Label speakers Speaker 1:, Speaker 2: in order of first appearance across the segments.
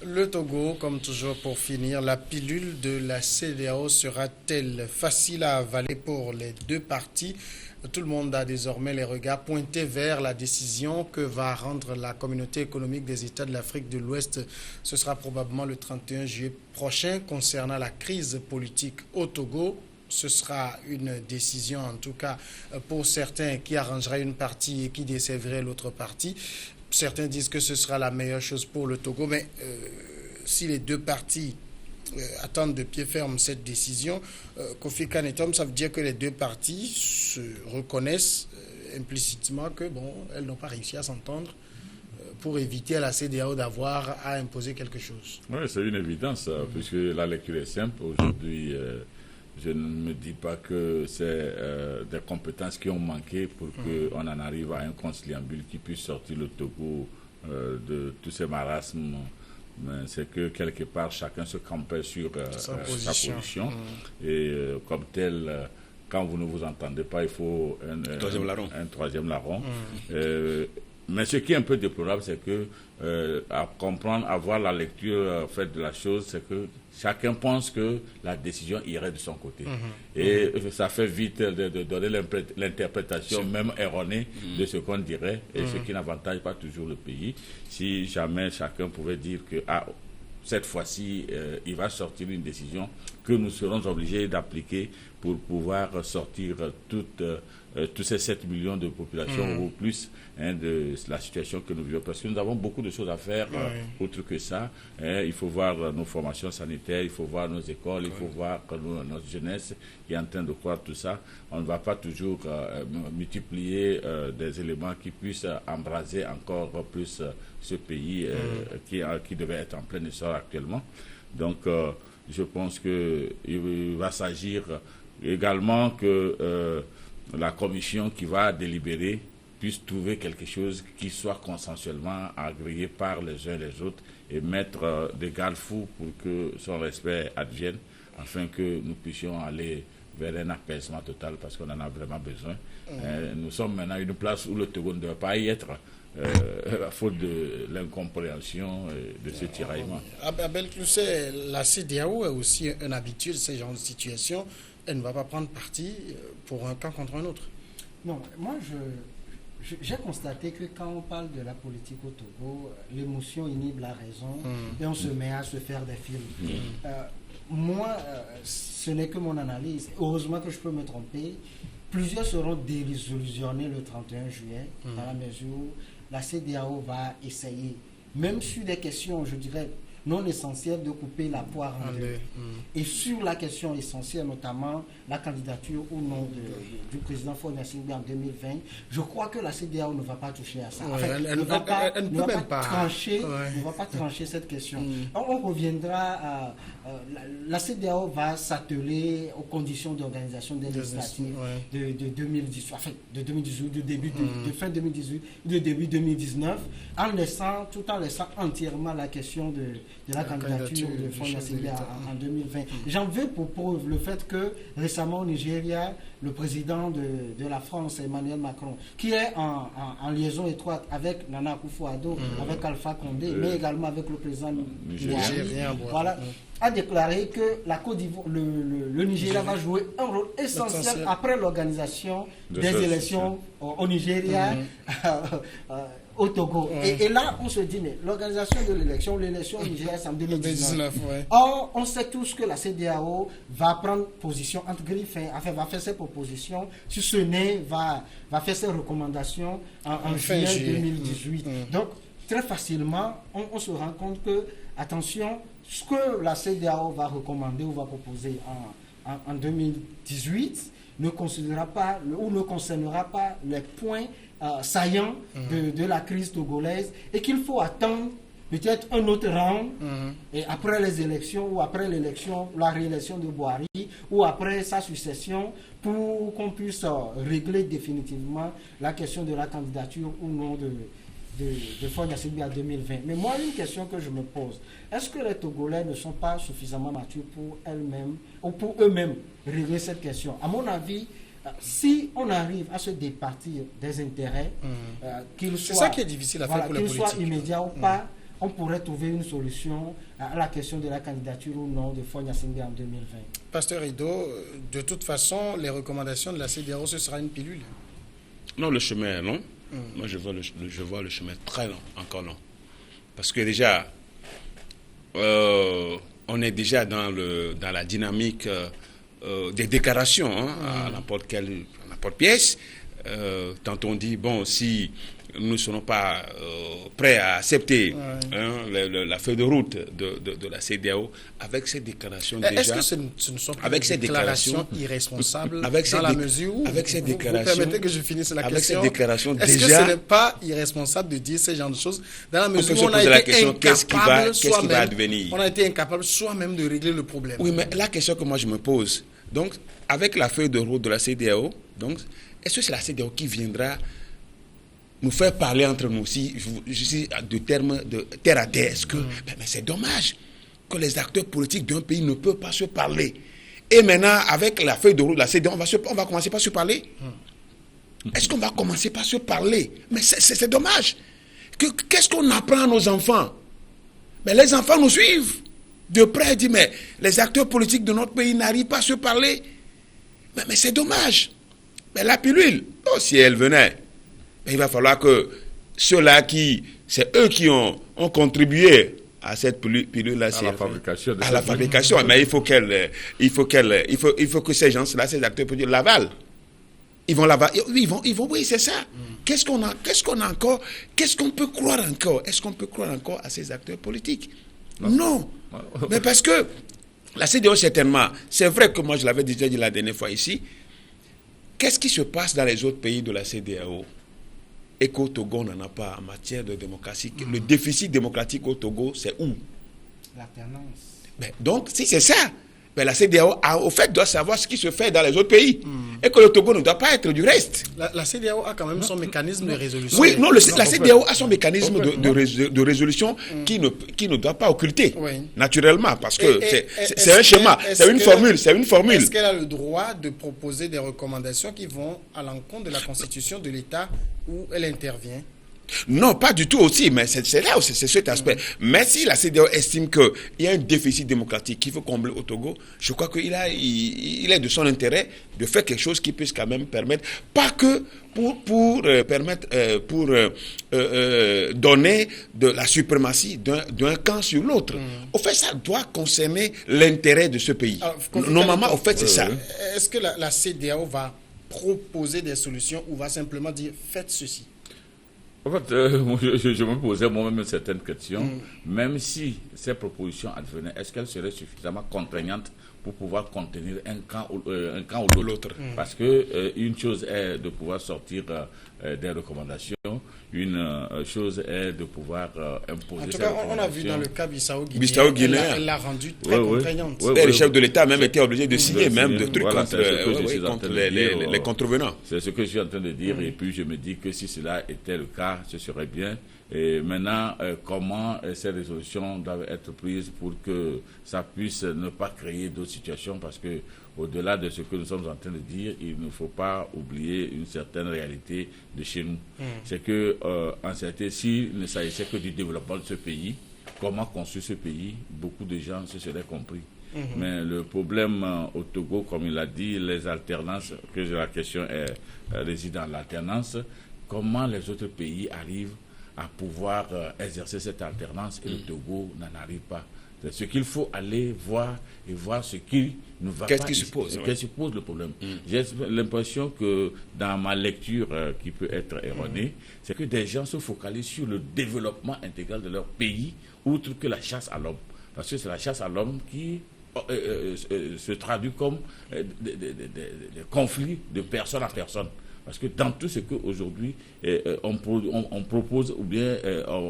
Speaker 1: Le Togo, comme toujours pour finir, la pilule de la CEDEAO sera-t-elle facile à avaler pour les deux parties? Tout le monde a désormais les regards pointés vers la décision que va rendre la communauté économique des États de l'Afrique de l'Ouest. Ce sera probablement le 31 juillet prochain concernant la crise politique au Togo. Ce sera une décision, en tout cas pour certains, qui arrangerait une partie et qui desservirait l'autre partie. Certains disent que ce sera la meilleure chose pour le Togo, mais si les deux parties attendent de pied ferme cette décision, Kofi Kanetom, ça veut dire que les deux parties se reconnaissent implicitement que bon, elles n'ont pas réussi à s'entendre pour éviter à la CEDEAO d'avoir à imposer quelque chose.
Speaker 2: Oui, c'est une évidence, puisque la lecture est simple. Aujourd'hui, je ne me dis pas que c'est des compétences qui ont manqué pour qu'on en arrive à un conciliabule qui puisse sortir le Togo de tous ces marasmes. Mais c'est que quelque part, chacun se campait sur sa position. Et comme tel, quand vous ne vous entendez pas, il faut un troisième larron. Mais ce qui est un peu déplorable, c'est que à comprendre, avoir la lecture faite de la chose, c'est que chacun pense que la décision irait de son côté. Et ça fait vite de donner l'interprétation même erronée de ce qu'on dirait, et ce qui n'avantage pas toujours le pays. Si jamais chacun pouvait dire que cette fois-ci, il va sortir une décision que nous serons obligés d'appliquer pour pouvoir sortir tous ces 7 millions de population ou plus de la situation que nous vivons. Parce que nous avons beaucoup de choses à faire autre que ça. Il faut voir nos formations sanitaires, il faut voir nos écoles, il faut voir notre jeunesse qui est en train de croire tout ça. On ne va pas toujours multiplier des éléments qui puissent embraser encore plus ce pays qui devait être en plein essor actuellement. Donc, je pense qu'il va s'agir également que la commission qui va délibérer puisse trouver quelque chose qui soit consensuellement agréé par les uns et les autres et mettre des garde-fous pour que son respect advienne, afin que nous puissions aller vers un apaisement total, parce qu'on en a vraiment besoin. Nous sommes maintenant à une place où le Togo ne doit pas y être, à faute de l'incompréhension de ce tiraillement.
Speaker 1: Abel Clousset, la CEDEAO est aussi un habitué de ce genre de situation. Elle ne va pas prendre parti pour un camp contre un autre.
Speaker 3: Non, moi j'ai constaté que quand on parle de la politique au Togo, l'émotion inhibe la raison et on se met à se faire des films. Moi, ce n'est que mon analyse. Heureusement que je peux me tromper. Plusieurs seront désillusionnés le 31 juillet, dans la mesure où la CEDEAO va essayer, même sur des questions, je dirais, non essentielles, de couper la poire en deux. Et sur la question essentielle, notamment la candidature ou non du président Faure Gnassingbé en 2020, je crois que la CEDEAO ne va pas toucher à ça. Elle ne va pas trancher cette question. On reviendra à... la CEDEAO va s'atteler aux conditions d'organisation des législatives de 2018, enfin de 2018, de fin 2018, de début 2019, tout en laissant entièrement la question de la candidature de Faure Gnassingbé en 2020. J'en veux pour preuve le fait que récemment au Nigeria, le président de la France, Emmanuel Macron, qui est en liaison étroite avec Nana Akufo-Addo, avec Alpha Condé, mais également avec le président nigérien, voilà, a déclaré que la Côte d'Ivoire, le Nigeria va jouer un rôle essentiel après l'organisation des élections au Nigeria, au Togo. Et là, on se dit, mais l'organisation de l'élection au Nigeria, c'est en 2019. Or, on sait tous que la CEDEAO va prendre position entre griffes, enfin, va faire ses propositions, si ce n'est, va faire ses recommandations en juillet 2018. Donc, très facilement, on se rend compte que, attention, ce que la CEDEAO va recommander ou va proposer en 2018 ne considérera pas ou ne concernera pas les points saillants de la crise togolaise, et qu'il faut attendre peut-être un autre round et après les élections ou après l'élection, la réélection de Buhari ou après sa succession, pour qu'on puisse régler définitivement la question de la candidature ou non de Faure Gnassingbé en 2020. Mais moi, une question que je me pose, est-ce que les Togolais ne sont pas suffisamment matures pour elles-mêmes ou pour eux-mêmes régler cette question? À mon avis, si on arrive à se départir des intérêts, qu'ils soient,
Speaker 1: c'est ça qui est difficile à faire pour les politiques.
Speaker 3: Qu'ils soient immédiats ou pas, on pourrait trouver une solution à la question de la candidature ou non de Faure Gnassingbé en 2020.
Speaker 1: Pasteur Ido, de toute façon, les recommandations de la CEDEAO, ce sera une pilule.
Speaker 4: Non, le chemin est long. Moi, je vois le chemin très long, encore long. Parce que déjà, on est déjà dans la dynamique des déclarations, à n'importe pièce. Tantôt on dit, bon, si nous ne serons pas prêts à accepter la feuille de route de la CEDEAO, avec ces déclarations déjà...
Speaker 1: Est-ce que ce ne sont pas des déclarations irresponsables dans la mesure où...
Speaker 4: Avec ces
Speaker 1: vous
Speaker 4: déclarations...
Speaker 1: permettez que je finisse la
Speaker 4: avec
Speaker 1: question.
Speaker 4: Ces déclarations
Speaker 1: est-ce
Speaker 4: déjà...
Speaker 1: que ce n'est pas irresponsable de dire ce genre de choses dans la mesure où on a
Speaker 4: la
Speaker 1: été
Speaker 4: question,
Speaker 1: incapable
Speaker 4: qu'est-ce qui va advenir?
Speaker 1: On a été incapable soi-même de régler le problème.
Speaker 4: Oui, mais la question que moi je me pose, donc, avec la feuille de route de la CEDEAO, donc, est-ce que c'est la CEDEAO qui viendra nous faire parler entre nous aussi, je suis de termes de terre à terre? Est-ce que, mais c'est dommage que les acteurs politiques d'un pays ne peuvent pas se parler. Et maintenant, avec la feuille de route de la CEDEAO, on va commencer par se parler. Est-ce qu'on va commencer par se parler? Mais c'est dommage. Qu'est-ce qu'on apprend à nos enfants? Mais les enfants nous suivent de près et disent, mais les acteurs politiques de notre pays n'arrivent pas à se parler. Mais c'est dommage. Mais la pilule, si elle venait, il va falloir que ceux-là c'est eux qui ont contribué à cette pilule-là,
Speaker 2: à la fabrication.
Speaker 4: Mais il faut que ces gens-là, ces acteurs politiques, l'avalent. Ils vont l'aval. Oui, c'est ça. Qu'est-ce qu'on a encore? Qu'est-ce qu'on peut croire encore? Est-ce qu'on peut croire encore à ces acteurs politiques? Non. Mais parce que la CEDEAO, certainement, c'est vrai que moi je l'avais déjà dit la dernière fois ici, qu'est-ce qui se passe dans les autres pays de la CEDEAO et qu'au Togo, on n'en a pas en matière de démocratie? Le déficit démocratique au Togo, c'est où?
Speaker 3: L'alternance.
Speaker 4: Donc, si c'est ça, la CEDEAO, au fait, doit savoir ce qui se fait dans les autres pays. Et que le Togo ne doit pas être du reste.
Speaker 1: La CEDEAO a quand même son mécanisme de résolution.
Speaker 4: Oui, non, la CEDEAO a son mécanisme de résolution qui ne doit pas occulter, naturellement, parce que c'est un schéma, c'est une formule.
Speaker 1: Est-ce qu'elle a le droit de proposer des recommandations qui vont à l'encontre de la constitution de l'État où elle intervient?
Speaker 4: Non, pas du tout aussi, mais c'est là où c'est cet aspect. Mais si la CEDEAO estime qu'il y a un déficit démocratique qu'il faut combler au Togo, je crois qu'il est de son intérêt de faire quelque chose qui puisse quand même permettre, pas que pour donner de la suprématie d'un camp sur l'autre. Au fait, ça doit concerner l'intérêt de ce pays.
Speaker 1: Alors,
Speaker 4: normalement, au fait, c'est ça.
Speaker 1: Est-ce que la CEDEAO va proposer des solutions ou va simplement dire faites ceci?
Speaker 2: En fait, je me posais moi-même certaines questions. Même si ces propositions advenaient, est-ce qu'elles seraient suffisamment contraignantes pour pouvoir contenir un camp ou l'autre? Parce que une chose est de pouvoir sortir des recommandations, une chose est de pouvoir imposer ces recommandations.
Speaker 1: On a vu dans le cas Bissau-Guinée, elle l'a rendu très contraignante.
Speaker 4: Le chef de l'État a même été obligé de signer des trucs contre les contrevenants.
Speaker 2: C'est ce que je suis en train de dire. Et puis je me dis que si cela était le cas, ce serait bien. Et maintenant, comment ces résolutions doivent être prises pour que ça puisse ne pas créer d'autres situations? Parce que au-delà de ce que nous sommes en train de dire, il ne faut pas oublier une certaine réalité de chez nous. C'est que, en réalité, s'il ne s'agissait que du développement de ce pays, comment construire ce pays, beaucoup de gens se seraient compris. Mais le problème au Togo, comme il l'a dit, les alternances, la question réside dans l'alternance. Comment les autres pays arrivent à pouvoir exercer cette alternance et le Togo n'en arrive pas? C'est ce qu'il faut aller voir et voir ce qui ne va pas.
Speaker 4: Qu'est-ce qui se pose?
Speaker 2: Qu'est-ce qui pose le problème? J'ai l'impression que dans ma lecture qui peut être erronée, c'est que des gens se focalisent sur le développement intégral de leur pays, outre que la chasse à l'homme. Parce que c'est la chasse à l'homme qui se traduit comme des conflits de personne à personne. Parce que dans tout ce qu'aujourd'hui on propose ou bien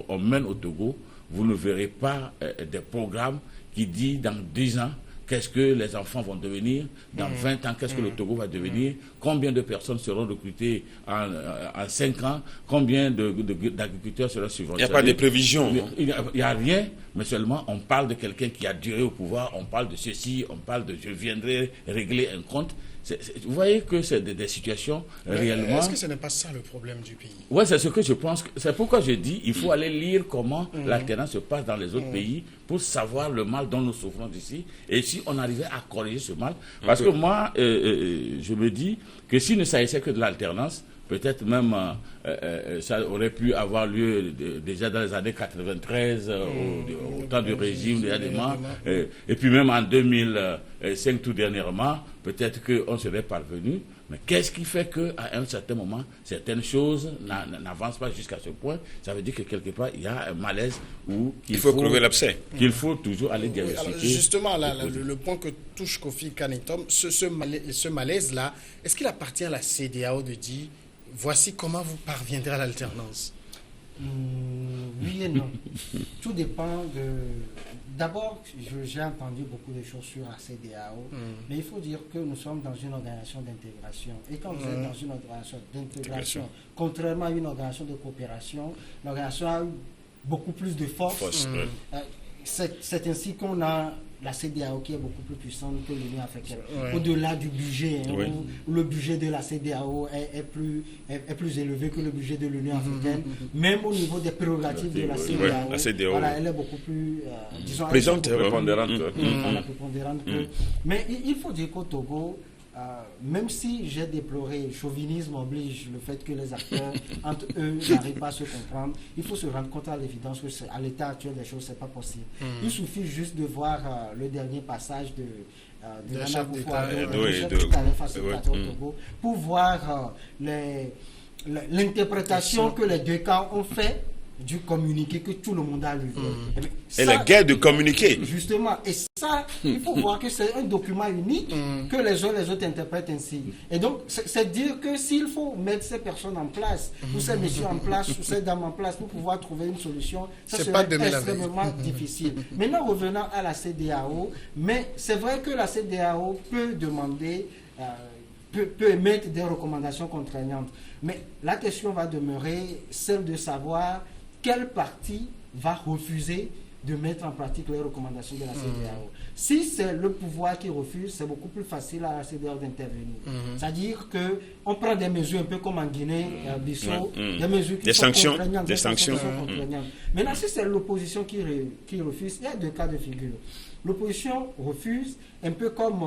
Speaker 2: on mène au Togo, vous ne verrez pas des programmes qui disent dans 10 ans, qu'est-ce que les enfants vont devenir, dans 20 ans, qu'est-ce que le Togo va devenir, combien de personnes seront recrutées en 5 ans, combien d'agriculteurs seront subventionnés.
Speaker 4: Il n'y a pas de prévision.
Speaker 2: Il n'y a rien, mais seulement on parle de quelqu'un qui a duré au pouvoir, on parle de ceci, on parle de je viendrai régler un compte. Vous voyez que c'est des situations réellement...
Speaker 1: Est-ce que ce n'est pas ça le problème du pays?
Speaker 2: Oui, c'est ce que je pense. C'est pourquoi je dis il faut aller lire comment l'alternance se passe dans les autres pays pour savoir le mal dont nous souffrons ici et si on arrivait à corriger ce mal. Parce que moi, je me dis que s'il ne s'agissait que de l'alternance, peut-être même ça aurait pu avoir lieu déjà dans les années 93, au temps du régime de Yadema, et puis même en 2005 tout dernièrement, peut-être qu'on serait parvenu. Mais qu'est-ce qui fait qu'à un certain moment, certaines choses n'avancent pas jusqu'à ce point? Ça veut dire que quelque part, il y a un malaise où
Speaker 4: il faut crever l'abcès.
Speaker 2: Qu'il faut toujours aller diagnostiquer.
Speaker 1: Alors justement, le point que touche Kofi Kanetom, ce malaise-là, est-ce qu'il appartient à la CEDEAO de dire voici comment vous parviendrez à l'alternance?
Speaker 3: Oui et non. Tout dépend de... D'abord, j'ai entendu beaucoup de choses sur la CEDEAO, mais il faut dire que nous sommes dans une organisation d'intégration. Et quand vous êtes dans une organisation d'intégration, contrairement à une organisation de coopération, l'organisation a eu beaucoup plus de force. C'est ainsi qu'on a la CEDEAO qui est beaucoup plus puissante que l'Union africaine. Au-delà du budget, où le budget de la CEDEAO est plus élevé que le budget de l'Union africaine, même au niveau des prérogatives de la CEDEAO, voilà, elle est beaucoup plus disons,
Speaker 2: présente, prépondérante.
Speaker 3: Mais il faut dire qu'au Togo, même si j'ai déploré, chauvinisme oblige, le fait que les acteurs entre eux n'arrivent pas à se comprendre, il faut se rendre compte à l'évidence que à l'état actuel des choses, c'est pas possible. Il suffit juste de voir le dernier passage de Nana Akufo-Addo, Togo, pour voir l'interprétation que les deux camps ont fait du communiqué que tout le monde a lu.
Speaker 4: Et la guerre de communiquer.
Speaker 3: Justement, et ça, il faut voir que c'est un document unique que les autres interprètent ainsi. Et donc, c'est dire que s'il faut mettre ces personnes en place, ou ces messieurs en place, ou ces dames en place, pour pouvoir trouver une solution, ça serait extrêmement difficile. Maintenant, revenant à la CEDEAO, mais c'est vrai que la CEDEAO peut demander... peut émettre des recommandations contraignantes. Mais la question va demeurer celle de savoir quel parti va refuser de mettre en pratique les recommandations de la CEDEAO. Si c'est le pouvoir qui refuse, c'est beaucoup plus facile à la CEDEAO d'intervenir. C'est-à-dire qu'on prend des mesures un peu comme en Guinée-Bissau, des mesures qui sont contraignantes. Des sanctions. Maintenant, si c'est l'opposition qui refuse, il y a deux cas de figure. L'opposition refuse, un peu comme...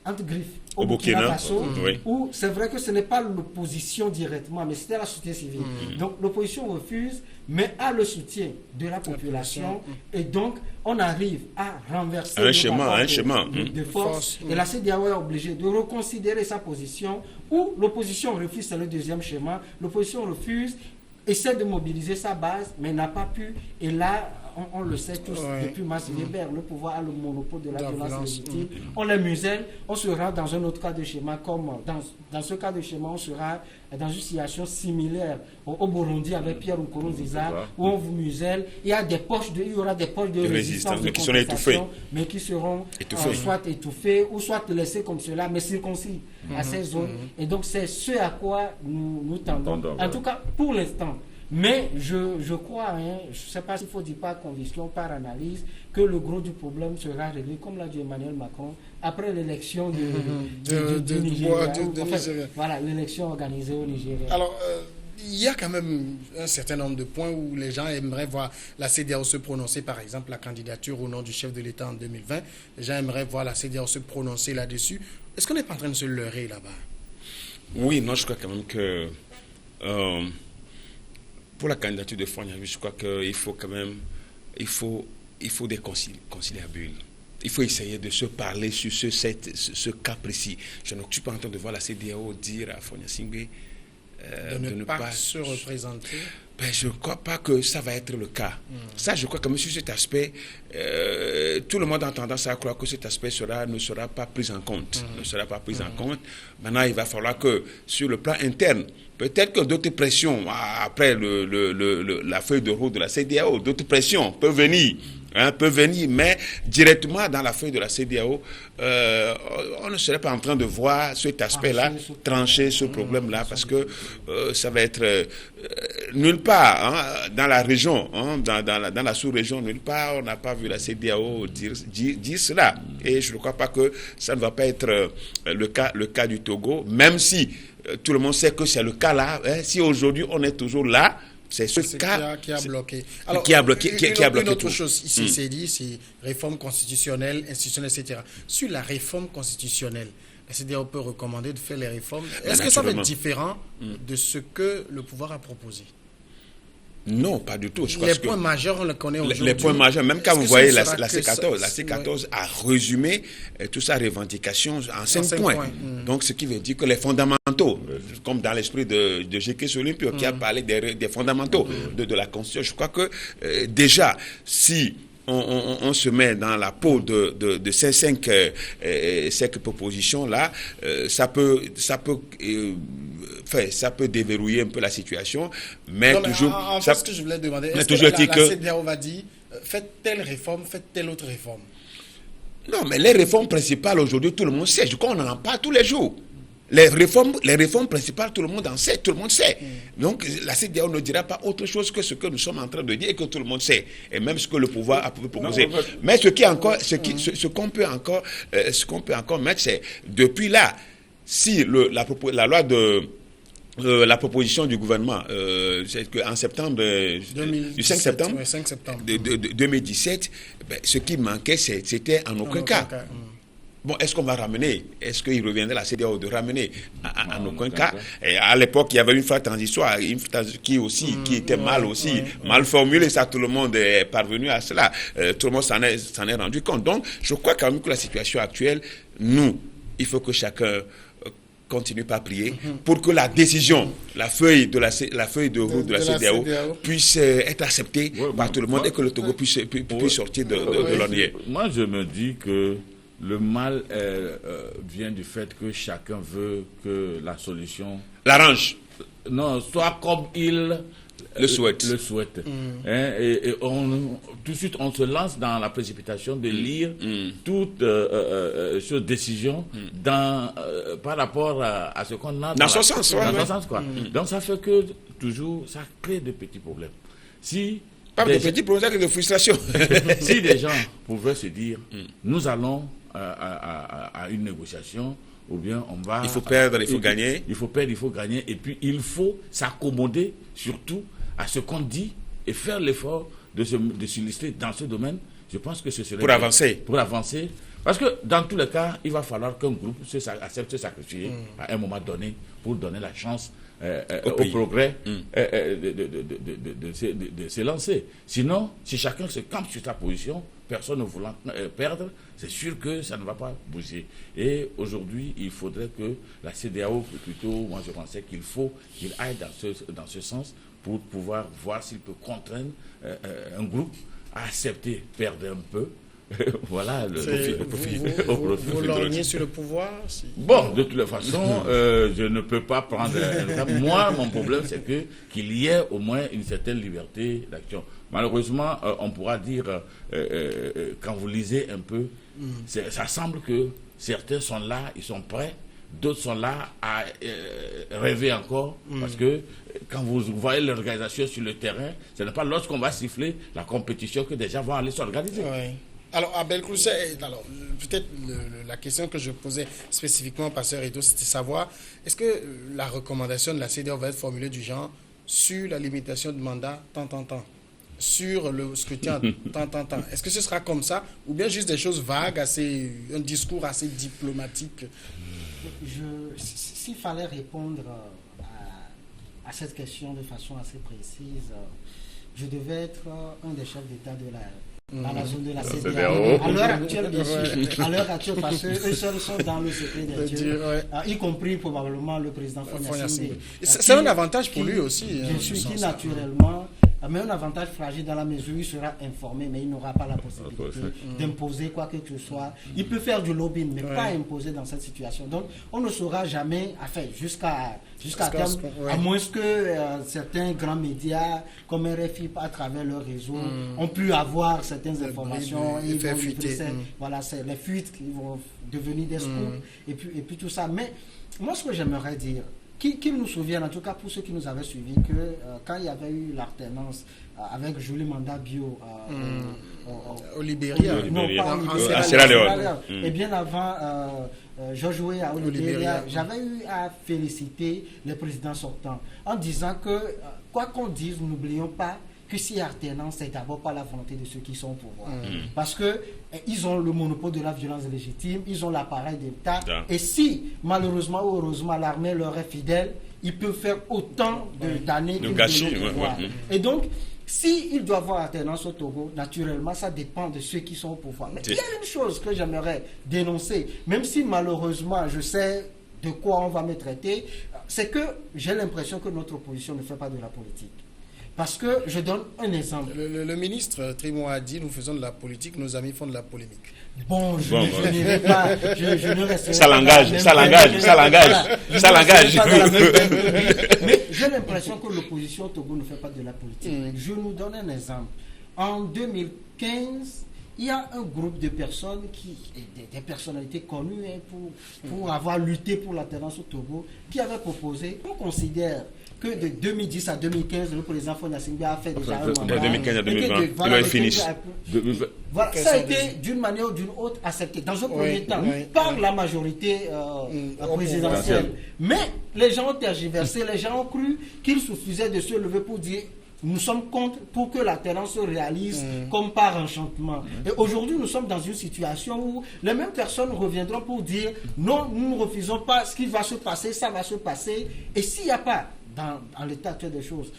Speaker 3: entre griffes au Burkina Faso, où c'est vrai que ce n'est pas l'opposition directement, mais c'était la société civile. Donc l'opposition refuse, mais a le soutien de la population, et donc on arrive à renverser
Speaker 4: un schéma
Speaker 3: de force. Et la CEDEAO est obligée de reconsidérer sa position, ou l'opposition refuse, c'est le deuxième schéma, l'opposition refuse, essaie de mobiliser sa base, mais n'a pas pu, et là... On le sait tous, depuis Max Weber, le pouvoir a le monopole de la violence légitime. On les muselle, on sera dans un autre cas de schéma, comme dans ce cas de schéma, on sera dans une situation similaire au Burundi avec Pierre Nkurunziza, où on vous muselle. Il y aura des poches de résistance,
Speaker 4: qui seront étouffées,
Speaker 3: mais qui seront soit étouffées ou soit laissées comme cela, mais circoncis à ces zones. Et donc c'est ce à quoi nous tendons. En tout cas, pour l'instant. Mais je crois, je ne sais pas s'il faut dire par conviction, par analyse, que le gros du problème sera réglé, comme l'a dit Emmanuel Macron, après l'élection du Nigeria. Voilà, l'élection organisée au Nigeria.
Speaker 1: Alors, il y a quand même un certain nombre de points où les gens aimeraient voir la CEDEAO se prononcer, par exemple, la candidature au nom du chef de l'État en 2020. Les gens aimeraient voir la CEDEAO se prononcer là-dessus. Est-ce qu'on n'est pas en train de se leurrer là-bas?
Speaker 4: Oui, non, je crois quand même que... pour la candidature de Fognavi, je crois qu'il faut quand même, il faut des conciliabules. Il faut essayer de se parler sur ce cas précis. Je ne suis pas en train de voir la CEDEAO dire à Fogna Singbe
Speaker 1: de ne pas se représenter.
Speaker 4: Je ne crois pas que ça va être le cas. Ça, je crois que même sur cet aspect, tout le monde a tendance à croire que cet aspect ne sera pas pris en compte. Maintenant, il va falloir que, sur le plan interne, peut-être que d'autres pressions, après la feuille de route de la CEDEAO, d'autres pressions peuvent venir. Mais directement dans la feuille de la CEDEAO, on ne serait pas en train de voir cet aspect-là, trancher ce problème-là, parce que ça va être nulle part dans la région, dans la sous-région, nulle part, on n'a pas vu la CEDEAO dire cela. Et je ne crois pas que ça ne va pas être le cas du Togo, même si tout le monde sait que c'est le cas là. Si aujourd'hui on est toujours là, c'est ce cas
Speaker 1: qui a bloqué.
Speaker 4: Alors, qui a bloqué
Speaker 1: une autre
Speaker 4: tout.
Speaker 1: chose, ici c'est dit, c'est réforme constitutionnelle, institutionnelle, etc. Sur la réforme constitutionnelle, la CEDEAO peut recommander de faire les réformes. Est-ce que ça va être différent de ce que le pouvoir a proposé?
Speaker 4: Non, pas du tout.
Speaker 1: Les points majeurs, on les connaît aujourd'hui.
Speaker 4: Les points majeurs, même quand vous voyez la C14 a résumé toute sa revendication en 5 points. Donc, ce qui veut dire que les fondamentaux, comme dans l'esprit de G.K. Solympio, qui a parlé des fondamentaux de la Constitution, je crois que déjà, si on se met dans la peau de ces cinq propositions-là, ça peut déverrouiller un peu la situation, mais
Speaker 1: non,
Speaker 4: toujours...
Speaker 1: En fait, ce que je voulais demander, est-ce que la CEDEAO va dire, faites telle réforme, faites telle autre réforme?
Speaker 4: Non, mais les réformes principales, aujourd'hui, tout le monde sait. Je crois qu'on n'en a pas tous les jours. Les réformes principales, tout le monde en sait, tout le monde sait. Donc, la CEDEAO ne dira pas autre chose que ce que nous sommes en train de dire et que tout le monde sait. Et même ce que le pouvoir a pu proposer. Mais ce qu'on peut encore mettre, c'est, depuis là, si la loi la proposition du gouvernement, c'est qu'en septembre, du 5 septembre, 2017, ce qui manquait, c'était en aucun cas. Bon, est-ce qu'on va ramener? Est-ce qu'il reviendrait à la CEDEAO de ramener? En aucun cas. Et à l'époque, il y avait une phase transitoire qui était mal formulée. Ça, tout le monde est parvenu à cela. Tout le monde s'en est rendu compte. Donc, je crois quand même que la situation actuelle, il faut que chacun continue par prier pour que la décision, la feuille de route de la CEDEAO puisse être acceptée par tout le monde et que le Togo puisse sortir de l'ennui.
Speaker 2: Moi, je me dis que le mal vient du fait que chacun veut que la solution
Speaker 4: l'arrange.
Speaker 2: Non, soit comme il
Speaker 4: le souhaite.
Speaker 2: Et tout de suite, on se lance dans la précipitation de lire toute décision par rapport à ce qu'on a
Speaker 4: dans son sens.
Speaker 2: Donc, ça fait que toujours, ça crée de petits problèmes.
Speaker 4: Pas de petits problèmes, de frustration.
Speaker 2: Si des gens pouvaient se dire, nous allons à une négociation, ou bien on va...
Speaker 4: Il faut perdre, il faut gagner.
Speaker 2: Il faut perdre, il faut gagner. Et puis, il faut s'accommoder, surtout, à ce qu'on dit et faire l'effort de s'illustrer dans ce domaine. Je pense que ce serait...
Speaker 4: Pour avancer.
Speaker 2: Pour avancer. Parce que, dans tous les cas, il va falloir qu'un groupe accepte de se sacrifier à un moment donné pour donner la chance au progrès de se lancer. Sinon, si chacun se campe sur sa position, personne ne voulant perdre, c'est sûr que ça ne va pas bouger. Et aujourd'hui, il faudrait que la CEDEAO, plutôt, moi je pensais qu'il aille dans ce sens pour pouvoir voir s'il peut contraindre un groupe à accepter perdre un peu. Voilà le profit.
Speaker 1: Vous lorgnez sur le pouvoir
Speaker 2: Bon, de toute façon, je ne peux pas prendre un exemple. Moi, mon problème, c'est qu'il y ait au moins une certaine liberté d'action. Malheureusement, on pourra dire, quand vous lisez un peu, ça semble que certains sont là, ils sont prêts, d'autres sont là à rêver encore, parce que quand vous voyez l'organisation sur le terrain, ce n'est pas lorsqu'on va siffler la compétition que des gens vont aller s'organiser.
Speaker 1: Oui. Alors, Abel Crousset, peut-être la question que je posais spécifiquement au pasteur Edo, c'était de savoir, est-ce que la recommandation de la CEDEAO va être formulée du genre sur la limitation de mandat, tant, sur le scrutin, tant. Est-ce que ce sera comme ça, ou bien juste des choses vagues, un discours assez diplomatique?
Speaker 3: S'il fallait répondre à cette question de façon assez précise, je devais être un des chefs d'État dans la zone de la CEDEAO. À l'heure actuelle, bien sûr. À l'heure actuelle, parce qu'eux seuls sont dans le secret des dieux, y compris probablement le président Fonia Sindé.
Speaker 1: C'est un avantage pour lui aussi.
Speaker 3: Bien sûr, qui naturellement mais un avantage fragile dans la mesure où il sera informé, mais il n'aura pas la possibilité d'imposer quoi que ce soit. Il peut faire du lobbying, mais pas imposer dans cette situation. Donc, on ne saura jamais, enfin, jusqu'à terme, à moins que certains grands médias comme RFI, à travers leur réseau, ont pu avoir certaines informations et
Speaker 1: faire fuiter.
Speaker 3: Voilà, c'est les fuites qui vont devenir des scoops et puis tout ça. Mais moi, ce que j'aimerais dire, qu'ils nous souviennent, en tout cas pour ceux qui nous avaient suivis, que quand il y avait eu l'alternance avec Julie Manda Bio
Speaker 1: au Libéria,
Speaker 3: non pas
Speaker 4: à Sierra Leone,
Speaker 3: et bien avant George Weah au Libéria, j'avais eu à féliciter les présidents sortants en disant que quoi qu'on dise, n'oublions pas que si alternance, c'est d'abord pas la volonté de ceux qui sont au pouvoir. Parce que ils ont le monopole de la violence légitime, ils ont l'appareil d'État, et si, malheureusement ou heureusement, l'armée leur est fidèle, ils peuvent faire autant d'années
Speaker 4: de gâchis.
Speaker 3: Et donc, s'il doit avoir alternance au Togo, naturellement, ça dépend de ceux qui sont au pouvoir. Mais il y a une chose que j'aimerais dénoncer, même si malheureusement, je sais de quoi on va me traiter, c'est que j'ai l'impression que notre opposition ne fait pas de la politique. Parce que je donne un exemple.
Speaker 1: Le ministre Trimo a dit, nous faisons de la politique, nos amis font de la polémique.
Speaker 3: Bon, je n'irai pas, je ne resterai
Speaker 4: ça l'engage.
Speaker 3: Mais j'ai l'impression que l'opposition au Togo ne fait pas de la politique. Je nous donne un exemple. En 2015, il y a un groupe de personnes, des personnalités connues pour avoir lutté pour l'alternance au Togo, qui avaient proposé, on considère que de 2010 à 2015, le président Faure Gnassingbé a fait déjà un mandat.
Speaker 4: De 2015 à 2020, il finit.
Speaker 3: Voilà, ça a été d'une manière ou d'une autre accepté, dans un premier temps, par la majorité présidentielle. Mais les gens ont tergiversé, les gens ont cru qu'il suffisait de se lever pour dire nous sommes contre pour que l'alternance se réalise comme par enchantement. Et aujourd'hui, nous sommes dans une situation où les mêmes personnes reviendront pour dire non, nous ne refusons pas ce qui va se passer, ça va se passer. Et s'il n'y a pas, dans l'état actuel des choses,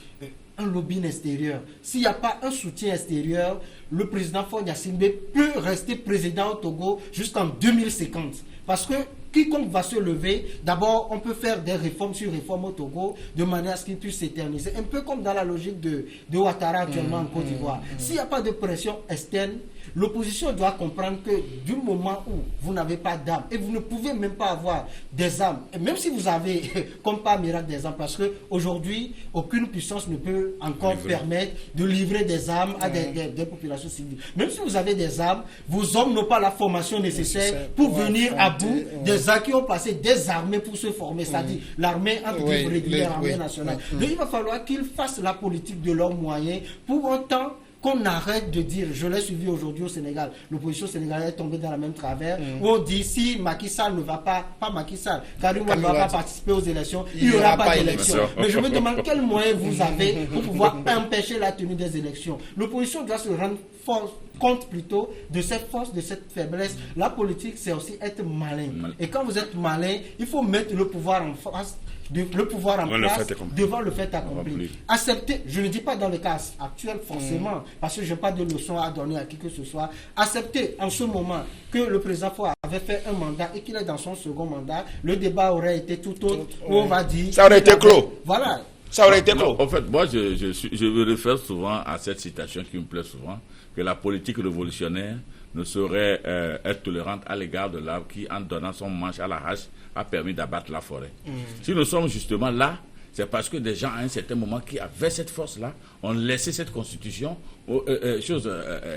Speaker 3: un lobbying extérieur, s'il n'y a pas un soutien extérieur, le président Faure Gnassingbé peut rester président au Togo jusqu'en 2050. Parce que quiconque va se lever, d'abord, on peut faire des réformes sur réformes au Togo, de manière à ce qu'il puisse s'éterniser. Un peu comme dans la logique de Ouattara actuellement en Côte d'Ivoire. S'il n'y a pas de pression externe, l'opposition doit comprendre que du moment où vous n'avez pas d'armes, et vous ne pouvez même pas avoir des armes, et même si vous avez, comme par miracle, des armes, parce qu'aujourd'hui, aucune puissance ne peut encore permettre de livrer des armes à des populations civiles. Même si vous avez des armes, vos hommes n'ont pas la formation nécessaire pour venir à bout des gens qui ont passé des armées pour se former, c'est-à-dire l'armée entre guillemets régulière, l'armée nationale. Donc il va falloir qu'ils fassent la politique de leurs moyens pour autant qu'on arrête de dire, je l'ai suivi aujourd'hui au Sénégal, l'opposition sénégalaise est tombée dans la même travers, où on dit si Macky Sall ne va pas Macky Sall, Karim Wade ne va pas participer aux élections, il n'y aura pas d'élection. Mais je me demande quels moyens vous avez pour pouvoir empêcher la tenue des élections. L'opposition doit se rendre compte plutôt de cette force, de cette faiblesse. La politique, c'est aussi être malin. Et quand vous êtes malin, il faut mettre le pouvoir en face, le pouvoir en place devant le fait accompli. Accepter, je ne dis pas dans le cas actuel forcément, parce que je n'ai pas de leçon à donner à qui que ce soit, accepter en ce moment que le président Faure avait fait un mandat et qu'il est dans son second mandat, le débat aurait été tout autre, où on va dire...
Speaker 4: Ça aurait été clos.
Speaker 3: Voilà.
Speaker 4: Ça aurait été clos.
Speaker 2: En fait, moi, je me réfère souvent à cette citation qui me plaît souvent, que la politique révolutionnaire ne saurait être tolérante à l'égard de l'arbre qui, en donnant son manche à la hache, a permis d'abattre la forêt. Si nous sommes justement là, c'est parce que des gens, à un certain moment, qui avaient cette force-là, ont laissé cette constitution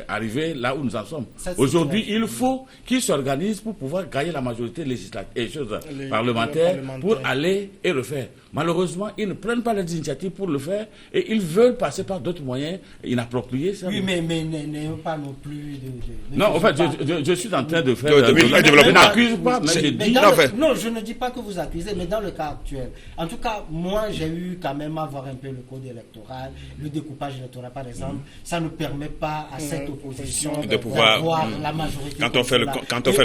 Speaker 2: arriver là où nous en sommes. Aujourd'hui, il faut qu'ils s'organisent pour pouvoir gagner la majorité législative et parlementaire pour aller et refaire. Malheureusement, ils ne prennent pas les initiatives pour le faire et ils veulent passer par d'autres moyens inappropriés.
Speaker 3: Oui, mais n'ayons pas non plus
Speaker 2: non, en fait, je suis en train de faire...
Speaker 4: Je
Speaker 2: n'accuse pas, mais je dis...
Speaker 3: Non, je ne dis pas que vous accusez, mais dans le cas actuel, en tout cas, moi, j'ai eu quand même à voir un peu le code électoral, le découpage électoral, par exemple. Ça ça ne permet pas à cette opposition
Speaker 4: de pouvoir
Speaker 3: d'avoir la majorité.
Speaker 4: Quand on fait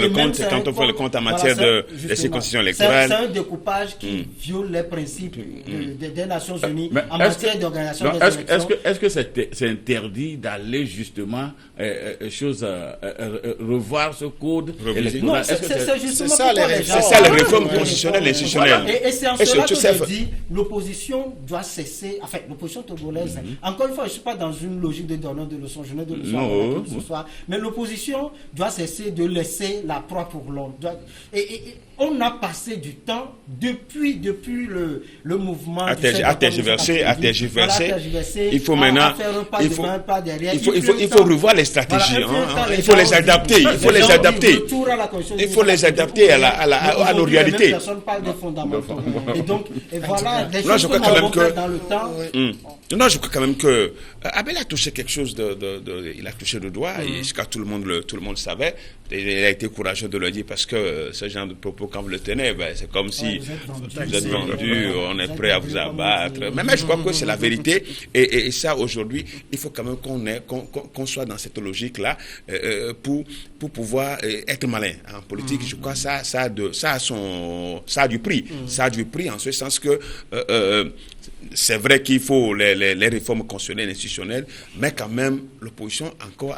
Speaker 4: le compte en matière de circonscription électorale,
Speaker 3: c'est un découpage qui viole les principes des Nations Unies en
Speaker 2: est-ce
Speaker 3: matière d'organisation des
Speaker 2: est-ce
Speaker 3: élections.
Speaker 2: est-ce que c'est interdit d'aller justement revoir ce code électoral?
Speaker 3: Non, c'est justement
Speaker 1: ça,
Speaker 3: pourquoi
Speaker 1: les
Speaker 3: les gens...
Speaker 4: c'est ça, les réformes constitutionnelles et institutionnelles.
Speaker 3: Et c'est en
Speaker 4: Et
Speaker 3: cela que
Speaker 4: surtout,
Speaker 3: je dis l'opposition doit cesser, enfin l'opposition togolaise. Encore une fois, je ne suis pas dans une logique de donneur de leçons, je n'ai de leçons à donner ce soir, mais l'opposition doit cesser de laisser la proie pour l'homme. Et on a passé du temps depuis le mouvement
Speaker 4: à tergiverser. Il faut maintenant, il faut revoir les stratégies. Il faut les adapter. Il faut les adapter à nos réalités.
Speaker 3: Personne parle de fondamentaux. Et donc, voilà, des
Speaker 4: Là,
Speaker 3: choses que nous avons fait dans le temps.
Speaker 4: Non, je crois quand même que Abel a touché quelque chose il a touché le doigt, et jusqu'à tout le monde le savait. Il a été courageux de le dire parce que ce genre de propos, quand vous le tenez, c'est comme si vous êtes vendu, on est prêt à vous abattre. Mais je crois que c'est la vérité. Et ça, aujourd'hui, il faut quand même qu'on soit dans cette logique-là pour pouvoir être malin en politique. Je crois que ça a du prix. Ça a du prix en ce sens que c'est vrai qu'il faut les réformes constitutionnelles et institutionnelles, mais quand même, l'opposition encore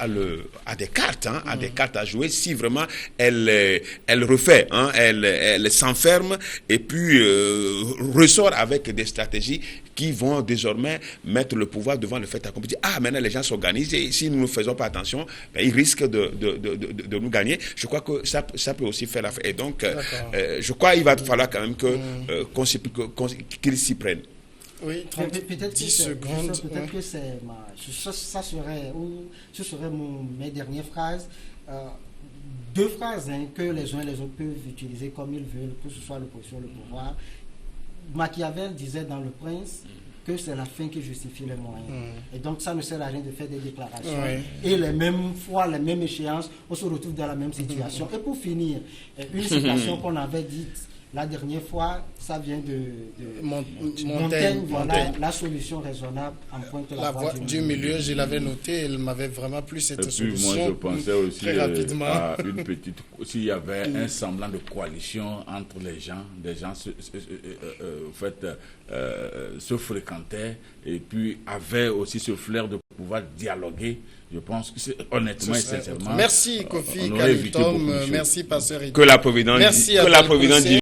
Speaker 4: a des cartes, a des cartes à jouer si vraiment elle refait, elle s'enferme et puis ressort avec des stratégies qui vont désormais mettre le pouvoir devant le fait accompli. Maintenant les gens s'organisent et si nous ne faisons pas attention, ils risquent de nous gagner. Je crois que ça peut aussi faire l'affaire. Et donc, je crois qu'il va falloir quand même qu'ils s'y prennent.
Speaker 1: Oui,
Speaker 3: peut-être
Speaker 1: 10 secondes.
Speaker 3: Peut-être que ça serait mes dernières phrases. Deux phrases que les uns et les autres peuvent utiliser comme ils veulent, que ce soit l'opposition ou le pouvoir. Machiavel disait dans Le Prince que c'est la fin qui justifie les moyens. Et donc ça ne sert à rien de faire des déclarations. Et les mêmes fois, les mêmes échéances, on se retrouve dans la même situation. Et pour finir, une citation qu'on avait dite la dernière fois, ça vient de Montaigne. Voilà, la solution raisonnable en pointe
Speaker 1: la voie du milieu. Je l'avais noté, elle m'avait vraiment plu cette solution.
Speaker 2: Moi, je pensais aussi
Speaker 1: à
Speaker 2: une petite... S'il y avait un semblant de coalition entre les gens, des gens se fréquentaient et puis avaient aussi ce flair de pouvoir dialoguer. Je pense que honnêtement et sincèrement...
Speaker 1: Merci Kofi Kalitom, merci Pasteur Idé.
Speaker 4: Que la Providence